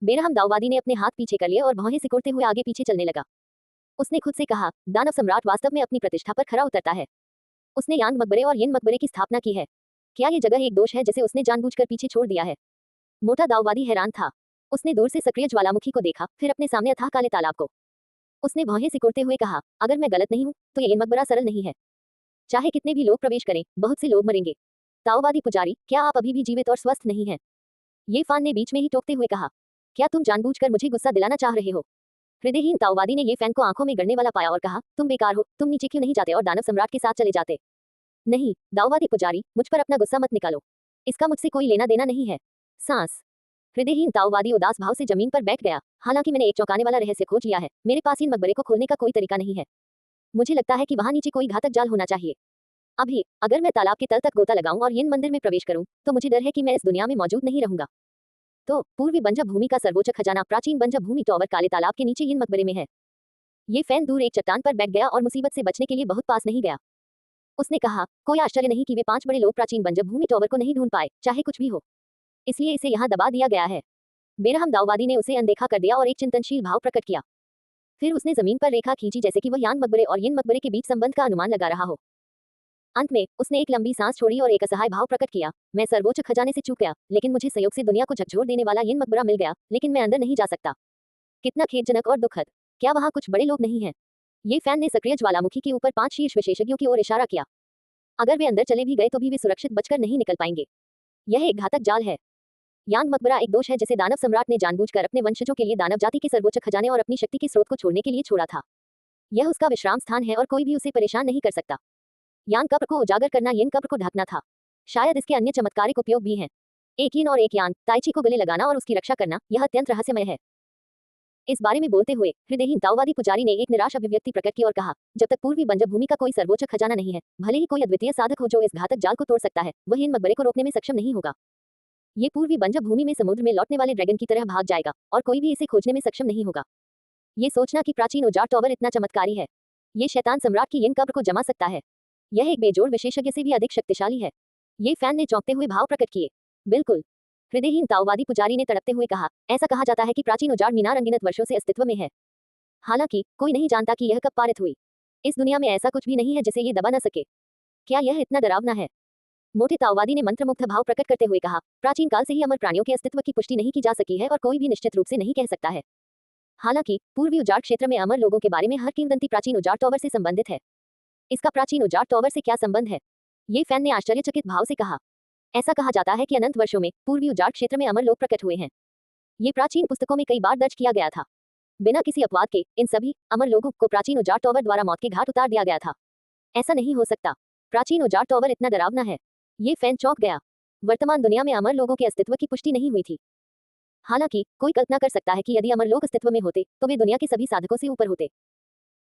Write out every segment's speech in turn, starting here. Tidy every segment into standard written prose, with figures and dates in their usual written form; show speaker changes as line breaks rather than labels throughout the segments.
बेरहम दाऊवादी ने अपने हाथ पीछे कर लिए और भौहें सिकोड़ते हुए आगे पीछे चलने लगा। उसने खुद से कहा, दानव सम्राट वास्तव में अपनी प्रतिष्ठा पर खरा उतरता है। उसने यांग मकबरे और यिन मकबरे की स्थापना की है। क्या ये जगह एक दोष है जिसे उसने जानबूझकर पीछे छोड़ दिया है? मोटा दाऊवादी हैरान था। उसने दूर से सक्रिय ज्वालामुखी को देखा, फिर अपने सामने अथाह काले तालाब को। उसने भौहें सिकोड़ते हुए कहा, अगर मैं गलत नहीं हूं तो ये मकबरा सरल नहीं है। चाहे कितने भी लोग प्रवेश करें, बहुत से लोग मरेंगे। ताओवादी पुजारी, क्या आप अभी भी जीवित और स्वस्थ नहीं हैं? ये फान ने बीच में ही टोकते हुए कहा, क्या तुम जानबूझकर मुझे गुस्सा दिलाना चाह रहे हो? हृदयहीन ताओवादी ने ये फैन को आंखों में गड़ने वाला पाया और कहा, तुम बेकार हो, तुम नीचे क्यों नहीं जाते और दानव सम्राट के साथ चले जाते? नहीं, दाओवादी पुजारी, मुझ पर अपना गुस्सा मत निकालो। इसका मुझसे कोई लेना देना नहीं है। सांस। हृदयहीन ताओवादी उदास भाव से जमीन पर बैठ गया। हालांकि मैंने एक चौंकाने वाला रहस्य खोज लिया है, मेरे पास इन मकबरे को खोलने का कोई तरीका नहीं है। मुझे लगता है कि वहां नीचे कोई घातक जाल होना चाहिए। अभी अगर मैं तालाब के तल तक गोता लगाऊं और यिन मंदिर में प्रवेश करूं, तो मुझे डर है कि मैं इस दुनिया में मौजूद नहीं रहूंगा। तो पूर्वी बंजर भूमि का सर्वोच्च खजाना प्राचीन बंजर भूमि टॉवर काले तालाब के नीचे यिन मकबरे में है। ये फैन दूर एक चट्टान पर बैठ गया और मुसीबत से बचने के लिए बहुत पास नहीं गया। उसने कहा, कोई आश्चर्य नहीं कि वे 5 बड़े लोग प्राचीन बंजर भूमि टॉवर को नहीं ढूंढ पाए, चाहे कुछ भी हो। इसलिए इसे यहाँ दबा दिया गया है। बेरहम दाऊवादी ने उसे अनदेखा कर दिया और एक चिंतनशील भाव प्रकट किया। फिर उसने जमीन पर रेखा खींची जैसे कि वह यान मकबरे और यिन मकबरे के बीच संबंध का अनुमान लगा रहा हो। अंत में उसने एक लंबी सांस छोड़ी और एक असहाय भाव प्रकट किया, मैं सर्वोच्च खजाने से चूक गया, लेकिन मुझे संयोग से दुनिया को झकझोर देने वाला यिन मकबरा मिल गया, लेकिन मैं अंदर नहीं जा सकता। कितना खेदजनक और दुखद। क्या वहां कुछ बड़े लोग नहीं हैं? ये फैन ने सक्रिय ज्वालामुखी के ऊपर 5 शीर्ष विशेषज्ञों की ओर इशारा किया। अगर वे अंदर चले भी गए तो भी वे सुरक्षित बचकर नहीं निकल पाएंगे। यह एक घातक जाल है। यांग मकबरा एक दोष है जिसे दानव सम्राट ने जानबूझकर अपने वंशजों के लिए दानव जाति के सर्वोच्च खजाने और अपनी शक्ति के स्रोत को छोड़ने के लिए छोड़ा था। यह उसका विश्राम स्थान है और कोई भी उसे परेशान नहीं कर सकता। यांग कब्र को उजागर करना यिन कब्र को ढकना था। शायद इसके अन्य चमत्कारिक उपयोग भी हैं। एक यिन और एक यांग ताइची को गले लगाना और उसकी रक्षा करना, यह अत्यंत रहस्यमय है। इस बारे में बोलते हुए हृदयहीन ताओवादी पुजारी ने एक निराश अभिव्यक्ति प्रकट की और कहा, जब तक पूर्वी बंजर भूमि का कोई सर्वोच्च खजाना नहीं है, भले ही कोई अद्वितीय साधक हो जो इस घातक जाल को तोड़ सकता है, वह इन मकबरे को रोकने में सक्षम नहीं होगा। ये पूर्वी बंजर भूमि में समुद्र में लौटने वाले ड्रैगन की तरह भाग जाएगा और कोई भी इसे खोजने में सक्षम नहीं होगा। ये सोचना कि प्राचीन उजाड़ टॉवर इतना चमत्कारी है, ये शैतान सम्राट की यिन कब्र को जमा सकता है। यह एक बेजोड़ विशेषज्ञ से भी अधिक शक्तिशाली है। ये फैन ने चौंकते हुए भाव प्रकट किए। बिल्कुल। हृदयहीन ताओवादी पुजारी ने तड़पते हुए कहा, ऐसा कहा जाता है कि प्राचीन उजाड़ मीनार अनगिनत वर्षों से अस्तित्व में है। हालांकि कोई नहीं जानता कि यह कब पारित हुई। इस दुनिया में ऐसा कुछ भी नहीं है जिसे ये दबा न सके। क्या यह इतना डरावना है? मोटे ताओवादी ने मंत्रमुग्ध भाव प्रकट करते हुए कहा, प्राचीन काल से ही अमर प्राणियों के अस्तित्व की पुष्टि नहीं की जा सकी है और कोई भी निश्चित रूप से नहीं कह सकता है। हालांकि पूर्वी उजाड़ क्षेत्र में अमर लोगों के बारे में हर किंवदंती प्राचीन उजाड़ टॉवर से संबंधित है। इसका प्राचीन उजाड़ टॉवर से क्या संबंध है? ये फैन ने आश्चर्यचकित भाव से कहा। ऐसा कहा जाता है कि अनंत वर्षों में पूर्वी उजाड़ क्षेत्र में अमर लोग प्रकट हुए हैं। ये प्राचीन पुस्तकों में कई बार दर्ज किया गया था। बिना किसी अपवाद के इन सभी अमर लोगों को प्राचीन उजाड़ टॉवर द्वारा मौत के घाट उतार दिया गया था। ऐसा नहीं हो सकता। प्राचीन उजाड़ टॉवर इतना डरावना है। ये फैन चौंक गया। वर्तमान दुनिया में अमर लोगों के अस्तित्व की पुष्टि नहीं हुई थी। हालांकि कोई कल्पना कर सकता है कि यदि अमर लोग अस्तित्व में होते तो वे दुनिया के सभी साधकों से ऊपर होते।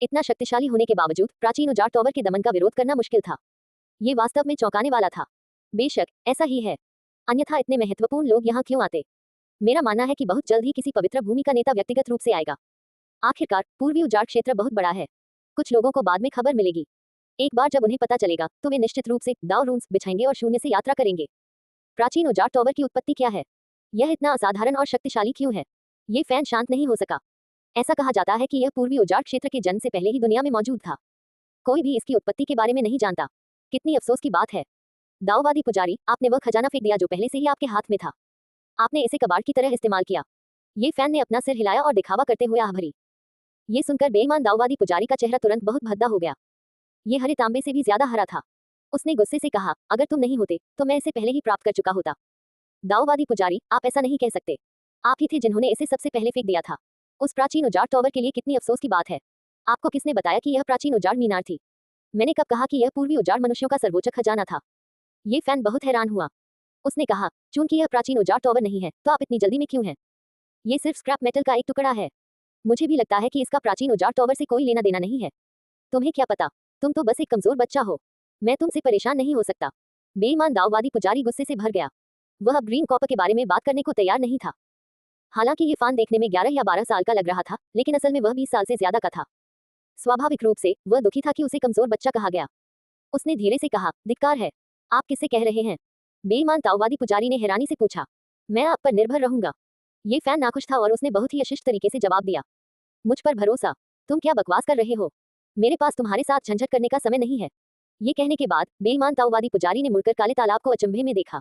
इतना शक्तिशाली होने के बावजूद प्राचीन उजाड़ टॉवर के दमन का विरोध करना मुश्किल था। ये वास्तव में चौंकाने वाला था। बेशक ऐसा ही है, अन्यथा इतने महत्वपूर्ण लोग यहाँ क्यों आते? मेरा मानना है कि बहुत जल्द ही किसी पवित्र भूमि का नेता व्यक्तिगत रूप से आएगा। आखिरकार पूर्वी उजाड़ क्षेत्र बहुत बड़ा है। कुछ लोगों को बाद में खबर मिलेगी। एक बार जब उन्हें पता चलेगा तो वे निश्चित रूप से दाव रूम्स बिछाएंगे और शून्य से यात्रा करेंगे। प्राचीन उजाड़ टॉवर की उत्पत्ति क्या है? यह इतना असाधारण और शक्तिशाली क्यों है? ये फैन शांत नहीं हो सका। ऐसा कहा जाता है कि यह पूर्वी उजाड़ क्षेत्र के जन्म से पहले ही दुनिया में मौजूद था। कोई भी इसकी उत्पत्ति के बारे में नहीं जानता। कितनी अफसोस की बात है। दाऊवादी पुजारी, आपने वह खजाना फेंक दिया जो पहले से ही आपके हाथ में था। आपने इसे कबाड़ की तरह इस्तेमाल किया। ये फैन ने अपना सिर हिलाया और दिखावा करते हुए आह भरी। ये सुनकर बेईमान दाऊवादी पुजारी का चेहरा तुरंत बहुत भद्दा हो गया। ये हरे तांबे से भी ज्यादा हरा था। उसने गुस्से से कहा, अगर तुम नहीं होते तो मैं इसे पहले ही प्राप्त कर चुका होता। दाऊवादी पुजारी, आप ऐसा नहीं कह सकते। आप ही थे जिन्होंने इसे सबसे पहले फेंक दिया था। उस प्राचीन उजाड़ टॉवर के लिए कितनी अफसोस की बात है। आपको किसने बताया कि यह प्राचीन उजाड़ मीनार थी? मैंने कब कहा कि यह पूर्वी उजाड़ मनुष्यों का सर्वोच्च खजाना था? ये फैन बहुत हैरान हुआ। उसने कहा, चूंकि यह प्राचीन उजाड़ टॉवर नहीं है तो आप इतनी जल्दी में क्यों हैं? ये सिर्फ स्क्रैप मेटल का एक टुकड़ा है। मुझे भी लगता है कि इसका प्राचीन उजाड़ टॉवर से कोई लेना देना नहीं है। तुम्हें क्या पता, तुम तो बस एक कमजोर बच्चा हो। मैं तुमसे परेशान नहीं हो सकता। बेईमान दाऊवादी पुजारी गुस्से से भर गया। वह अब ग्रीन कॉपर के बारे में बात करने को तैयार नहीं था। हालांकि ये फान देखने में 11 या 12 साल का लग रहा था, लेकिन असल में वह 20 साल से ज्यादा का था। स्वाभाविक रूप से वह दुखी था कि उसे कमजोर बच्चा कहा गया। उसने धीरे से कहा, धिक्कार है। आप किससे कह रहे हैं? बेईमान ताओवादी पुजारी ने हैरानी से पूछा। मैं आप पर निर्भर रहूंगा। ये फैन नाखुश था और उसने बहुत ही अशिष्ट तरीके से जवाब दिया, मुझ पर भरोसा? तुम क्या बकवास कर रहे हो? मेरे पास तुम्हारे साथ झंझट करने का समय नहीं है। ये कहने के बाद बेईमान ताओवादी पुजारी ने मुड़कर काले तालाब को अचंभे में देखा।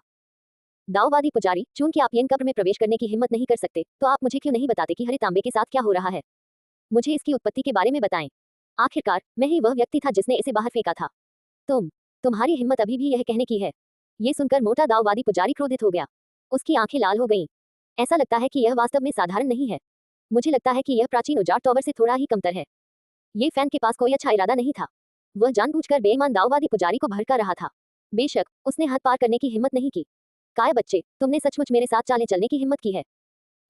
दाऊवादी पुजारी, चूंकि आप येन कब्र में प्रवेश करने की हिम्मत नहीं कर सकते, तो आप मुझे क्यों नहीं बताते कि हरे तांबे के साथ क्या हो रहा है? मुझे इसकी उत्पत्ति के बारे में बताएं। आखिरकार मैं ही वह व्यक्ति था जिसने इसे बाहर फेंका था। तुम्हारी हिम्मत अभी भी यह कहने की है? ये सुनकर मोटा दाऊवादी पुजारी क्रोधित हो गया। उसकी आंखें लाल हो गईं। ऐसा लगता है कि यह वास्तव में साधारण नहीं है। मुझे लगता है कि यह प्राचीन उजाड़ टॉवर से थोड़ा ही कमतर है। ये फैन के पास कोई अच्छा इरादा नहीं था। वह जानबूझकर बेईमान दाऊवादी पुजारी को भड़का रहा था। बेशक उसने हद पार करने की हिम्मत नहीं की। काय बच्चे, तुमने सचमुच मेरे साथ चालें चलने की हिम्मत की है।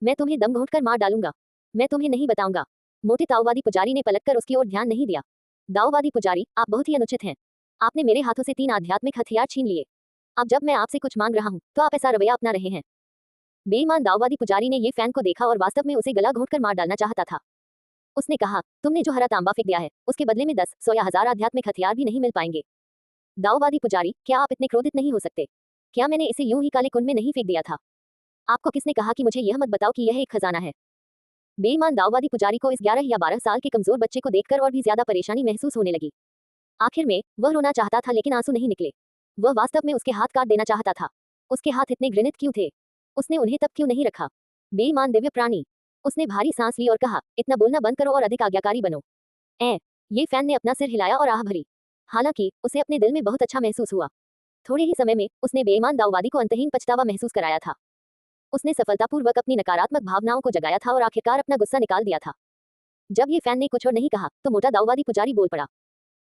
मैं तुम्हें दम घोंटकर मार डालूंगा। मैं तुम्हें नहीं बताऊंगा। मोटे ताओवादी पुजारी ने पलटकर उसकी ओर ध्यान नहीं दिया। दाऊवादी पुजारी, आप बहुत ही अनुचित हैं। आपने मेरे हाथों से 3 आध्यात्मिक हथियार छीन लिए। अब जब मैं आपसे कुछ मांग रहा हूं, तो आप ऐसा रवैया अपना रहे हैं। बेईमान दाऊवादी पुजारी ने ये फैन को देखा और वास्तव में उसे गला घोंटकर मार डालना चाहता था। उसने कहा, तुमने जो हरा तांबा फेंक दिया है, उसके बदले में 10, 100 या 1000 आध्यात्मिक हथियार भी नहीं मिल पाएंगे। दाऊवादी पुजारी, क्या आप इतने क्रोधित नहीं हो सकते? क्या मैंने इसे यूं ही काले कुंड में नहीं फेंक दिया था? आपको किसने कहा कि मुझे यह मत बताओ कि यह एक खजाना है? बेईमान दाऊवादी पुजारी को इस 11 या 12 साल के कमजोर बच्चे को देखकर और भी ज्यादा परेशानी महसूस होने लगी। आखिर में वह रोना चाहता था लेकिन आंसू नहीं निकले। वह वास्तव में उसके हाथ काट देना चाहता था। उसके हाथ इतने घृणित क्यों थे? उसने उन्हें तब क्यों नहीं रखा? बेईमान दिव्य प्राणी। उसने भारी सांस ली और कहा, इतना बोलना बंद करो और अधिक आज्ञाकारी बनो। ये फैन ने अपना सिर हिलाया और आह भरी। हालांकि उसे अपने दिल में बहुत अच्छा महसूस हुआ। थोड़े ही समय में उसने बेईमान दाऊवादी को अंतहीन पछतावा महसूस कराया था। उसने सफलतापूर्वक अपनी नकारात्मक भावनाओं को जगाया था और आखिरकार अपना गुस्सा निकाल दिया था। जब ये फैन ने कुछ और नहीं कहा, तो मोटा दाऊवादी पुजारी बोल पड़ा।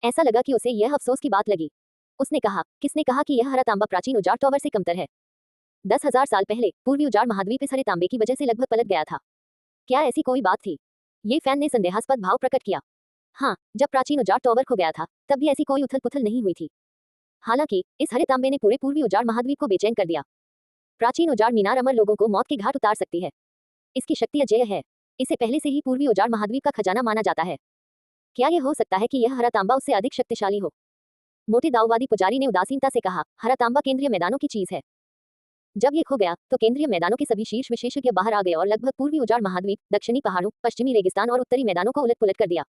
ऐसा लगा कि उसे यह अफसोस की बात लगी। उसने कहा, किसने कहा कि यह हरा तांबा प्राचीन उजाड़ टॉवर से कमतर है? 10,000 साल पहले पूर्वी उजाड़ महाद्वीप इस हरे तांबे की वजह से लगभग पलट गया था। क्या ऐसी कोई बात थी? ये फैन ने संदेहास्पद भाव प्रकट किया। हाँ, जब प्राचीन उजाड़ टॉवर खो गया था, तब भी ऐसी कोई उथल पुथल नहीं हुई थी। हालांकि इस हरे तांबे ने पूरे पूर्वी उजाड़ महाद्वीप को बेचैन कर दिया। प्राचीन उजाड़ मीनार अमर लोगों को मौत के घाट उतार सकती है। इसकी शक्ति अजेय है। इसे पहले से ही पूर्वी उजाड़ महाद्वीप का खजाना माना जाता है। क्या यह हो सकता है कि यह हरा तांबा उससे अधिक शक्तिशाली हो? मोटे दाऊवादी पुजारी ने उदासीनता से कहा, हरा तांबा केंद्रीय मैदानों की चीज है। जब ये खो गया, तो केंद्रीय मैदानों के सभी शीर्ष विशेषज्ञ बाहर आ गए और लगभग पूर्वी उजाड़ महाद्वीप, दक्षिणी पहाड़ों, पश्चिमी रेगिस्तान और उत्तरी मैदानों को उलट पुलट कर दिया।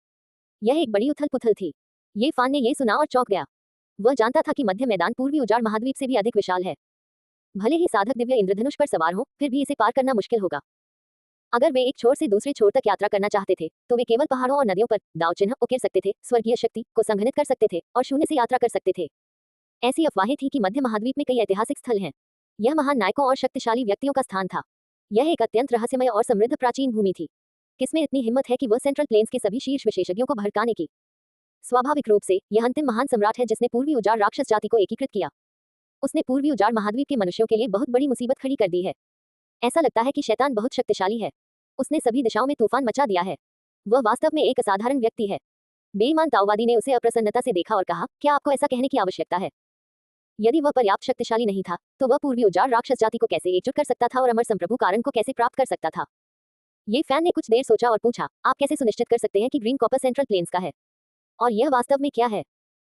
यह एक बड़ी उथल पुथल थी। ये फान ने ये सुना और चौंक गया। वह जानता था कि मध्य मैदान पूर्वी उजाड़ महाद्वीप से भी अधिक विशाल है। भले ही साधक दिव्य इंद्रधनुष पर सवार हो, फिर भी इसे पार करना मुश्किल होगा। अगर वे एक छोर से दूसरे छोर तक यात्रा करना चाहते थे, तो वे केवल पहाड़ों और नदियों पर दाव चिन्ह उकेर सकते थे, स्वर्गीय शक्ति को संघनित कर सकते थे और शून्य से यात्रा कर सकते थे। ऐसी अफवाहें थी कि मध्य महाद्वीप में कई ऐतिहासिक स्थल हैं। यह महान नायकों और शक्तिशाली व्यक्तियों का स्थान था। यह एक अत्यंत रहस्यमय और समृद्ध प्राचीन भूमि थी। किसमें इतनी हिम्मत है कि वह सेंट्रल प्लेन्स के सभी शीर्ष विशेषज्ञों को भड़काने की? स्वाभाविक रूप से यह अंतिम महान सम्राट है जिसने पूर्वी उजाड़ राक्षस जाति को एकीकृत किया। उसने पूर्वी उजाड़ महाद्वीप के मनुष्यों के लिए बहुत बड़ी मुसीबत खड़ी कर दी है। ऐसा लगता है कि शैतान बहुत शक्तिशाली है। उसने सभी दिशाओं में तूफान मचा दिया है। वह वास्तव में एक असाधारण व्यक्ति है। बेईमान ताओवादी ने उसे अप्रसन्नता से देखा और कहा, क्या आपको ऐसा कहने की आवश्यकता है? यदि वह पर्याप्त शक्तिशाली नहीं था, तो वह पूर्वी उजाड़ राक्षस जाति को कैसे एकजुट कर सकता था और अमर संप्रभु कारण को कैसे प्राप्त कर सकता था? ये फैन ने कुछ देर सोचा और पूछा, आप कैसे सुनिश्चित कर सकते हैं कि ग्रीन कॉपर सेंट्रल प्लेन्स का है? और यह वास्तव में क्या है?